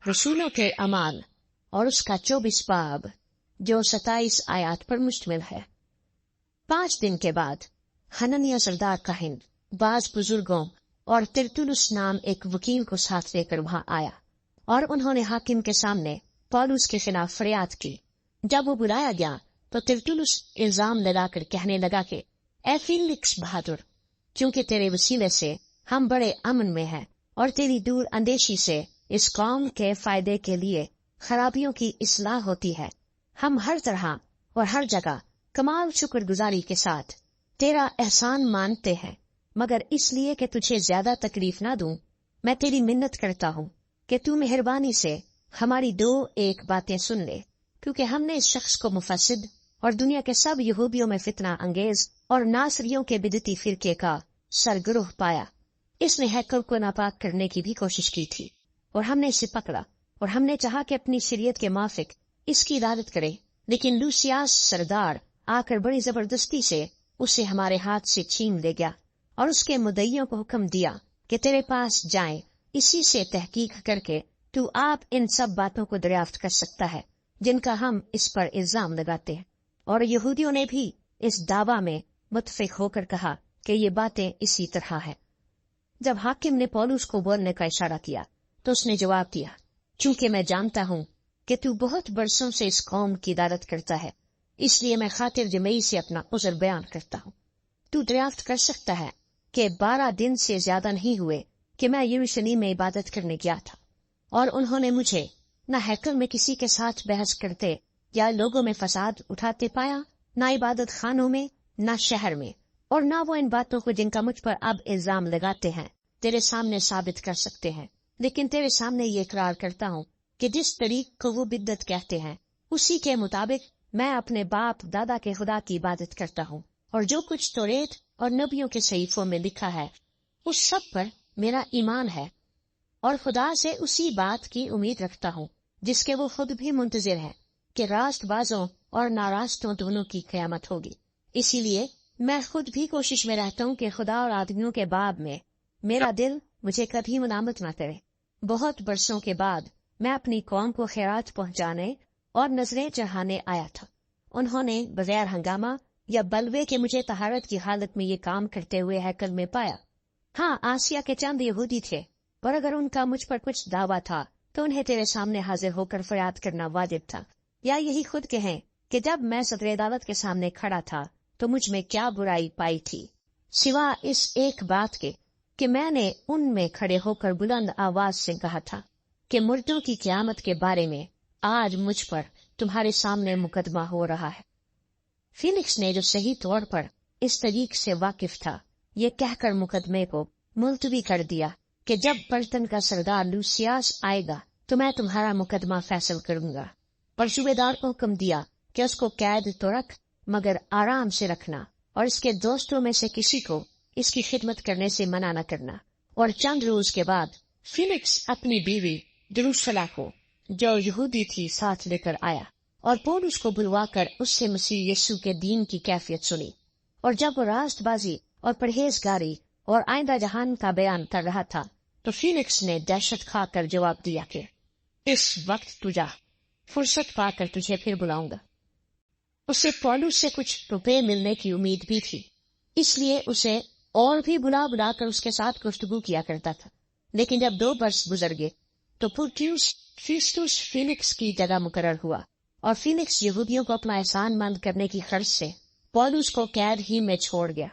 रसूलों के अमाल और उसका 24 बाब जो 27 आयत पर मुश्तमिल है। 5 दिन के बाद हननिया सरदार का हिंद बाज बुजुर्गों और तिरतुलुस नाम एक वकील को साथ लेकर वहां आया और उन्होंने हाकिम के सामने पौलुस के खिलाफ फरियाद की। जब वो बुलाया गया तो तिरतुलुस इल्जाम लगाकर कहने लगा कि ए फीलिक्स बहादुर, क्योंकि तेरे वसीले से हम बड़े अमन में हैं और तेरी दूर अंदेशी से इस कौम के फायदे के लिए खराबियों की इस्लाह होती है, हम हर तरह और हर जगह कमाल शुक्रगुजारी के साथ तेरा एहसान मानते हैं, मगर इसलिए कि तुझे ज्यादा तकलीफ ना दूं, मैं तेरी मिन्नत करता हूँ कि तू मेहरबानी से हमारी 2-1 बातें सुन ले, क्योंकि हमने इस शख्स को मुफस्सिद और दुनिया के सब यहूदियों में फितना अंगेज और नासरियों के बिदती फिरके का सरगरोह पाया। इसने हैकल को नापाक करने की भी कोशिश की थी और हमने इसे पकड़ा और हमने चाहा कि अपनी शरीयत के माफिक इसकी इबादत करे, लेकिन लूसियास सरदार आकर बड़ी जबरदस्ती से उसे हमारे हाथ से छीन ले गया और उसके मुद्दइयों को हुक्म दिया कि तेरे पास जाएं, इसी से तहकीक करके तू आप इन सब बातों को दरियाफ्त कर सकता है जिनका हम इस पर इल्जाम लगाते हैं। और यहूदियों ने भी इस दावा में मुत्फिक होकर कहा कि ये बातें इसी तरह है। जब हाकिम ने पौलुस को बोलने का इशारा किया तो उसने जवाब दिया, चूंकि मैं जानता हूँ कि तू बहुत बरसों से इस कौम की इदारत करता है, इसलिए मैं खातिर जमई से अपना उज़र बयान करता हूँ। तू दरियाफ्त कर सकता है कि 12 दिन से ज्यादा नहीं हुए कि मैं यरूशलेम में इबादत करने गया था और उन्होंने मुझे न हैकल में किसी के साथ बहस करते या लोगों में फसाद उठाते पाया, न इबादत खानों में, न शहर में, और न वो इन बातों को जिनका मुझ पर अब इल्जाम लगाते हैं तेरे सामने साबित कर सकते हैं। लेकिन तेरे सामने ये इकरार करता हूँ कि जिस तरीक को वो बिद्दत कहते हैं उसी के मुताबिक मैं अपने बाप दादा के खुदा की इबादत करता हूँ, और जो कुछ तौरेत और नबियों के सहीफों में लिखा है उस सब पर मेरा ईमान है, और खुदा से उसी बात की उम्मीद रखता हूँ जिसके वो खुद भी मुंतजिर है कि रास्तबाजों और नारास्तों दोनों की क़यामत होगी। इसीलिए मैं खुद भी कोशिश में रहता हूँ कि खुदा और आदमियों के बाब में मेरा दिल मुझे कभी मुनामत न करे। बहुत बरसों के बाद मैं अपनी कौम को खैरात पहुँचाने और नजरें चढ़ाने आया था। उन्होंने बगैर हंगामा या बलवे के मुझे तहारत की हालत में ये काम करते हुए हैकल में पाया। हाँ, आसिया के चंद यहूदी थे, पर अगर उनका मुझ पर कुछ दावा था तो उन्हें तेरे सामने हाजिर होकर फरियाद करना वाजिब था। या यही खुद कहें कि जब मैं सदर अदालत के सामने खड़ा था तो मुझ में क्या बुराई पाई थी, सिवा इस एक बात के कि मैंने उनमें खड़े होकर बुलंद आवाज से कहा था कि मुर्दों की क़यामत के बारे में आज मुझ पर तुम्हारे सामने मुकदमा हो रहा है। फीलिक्स ने, जो सही तौर पर इस तरीक से वाकिफ था, ये कहकर मुकदमे को मुलतवी कर दिया कि जब पलटन का सरदार लूसियास आएगा तो मैं तुम्हारा मुकदमा फैसल करूंगा। पर सूबेदार को हुक्म दिया कि उसको कैद तो रख, मगर आराम से रखना, और इसके दोस्तों में से किसी को इसकी खिदमत करने से मना न करना। और चंद रोज के बाद फीलिक्स अपनी बीवी द्रुसला को, जो यहूदी थी, साथ लेकर आया और पौलुस को बुलवाकर उससे मसीह यीशु के दीन की कैफियत सुनी। और जब वो रास्तबाजी और परहेजगारी और आइंदा जहान का बयान कर रहा था तो फीलिक्स ने दहशत खाकर जवाब दिया कि इस वक्त तू जा, फुर्सत पाकर तुझे फिर बुलाऊंगा। उसे पौलुस से कुछ रुपए मिलने की उम्मीद भी थी, इसलिए उसे और भी बुला बुलाकर उसके साथ गुफ्तगू किया करता था। लेकिन जब 2 वर्ष गुजर गए तो पुर्टियुस फीस्तुस फीलिक्स की जगह मुकर्रर हुआ, और फीलिक्स यहूदियों को अपना एहसान मंद करने की खर्च से पौलुस को कैद ही में छोड़ गया।